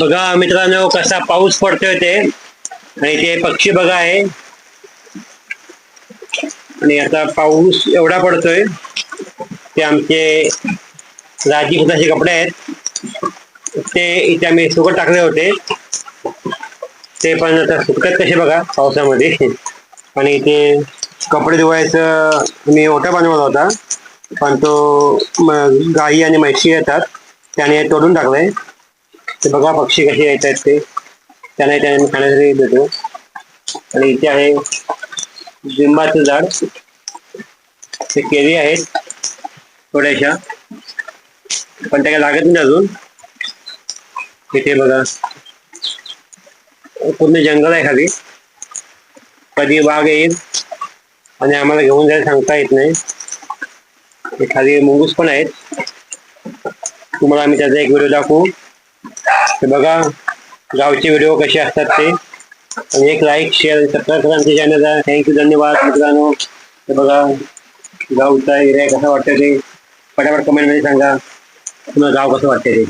बघा मित्रांनो कसा पाऊस पडतोय ते, आणि ते पक्षी बघा आहे. आणि आता पाऊस एवढा पडतोय ते आमचे राजीपुताचे कपडे आहेत ते इथे आम्ही सुकत टाकले होते, ते पण आता सुकत कसे बघा पावसामध्ये. आणि ते कपडे धुवायचं मी ओटा बनवला होता, पण तो गाई आणि म्हशी येतात त्याने तोडून टाकलाय. ते बघा पक्षी कसे येत आहेत ते, त्याने खाण्यासाठी देतो. आणि इथे आहे लिंबाचं झाड, ते केळी आहेत थोड्याशा, पण त्या लागत नाही अजून. इथे बघा पूर्ण जंगल आहे खाली, कधी वाघ येईल आणि आम्हाला घेऊन जायला सांगता येत नाही. खाली मुंगूस पण आहेत, तुम्हाला आम्ही त्याचा एक व्हिडिओ दाखवू. ते बघा गावचे व्हिडिओ कसे असतात ते. आणि एक लाईक शेअर सबस्क्राईब करा आमच्या चॅनलला. थँक्यू, धन्यवाद मित्रांनो. ते बघा गावचा एरिया कसा वाटतं ते पटापट कमेंटमध्ये सांगा, तुम्हाला गाव कसं वाटतं ते.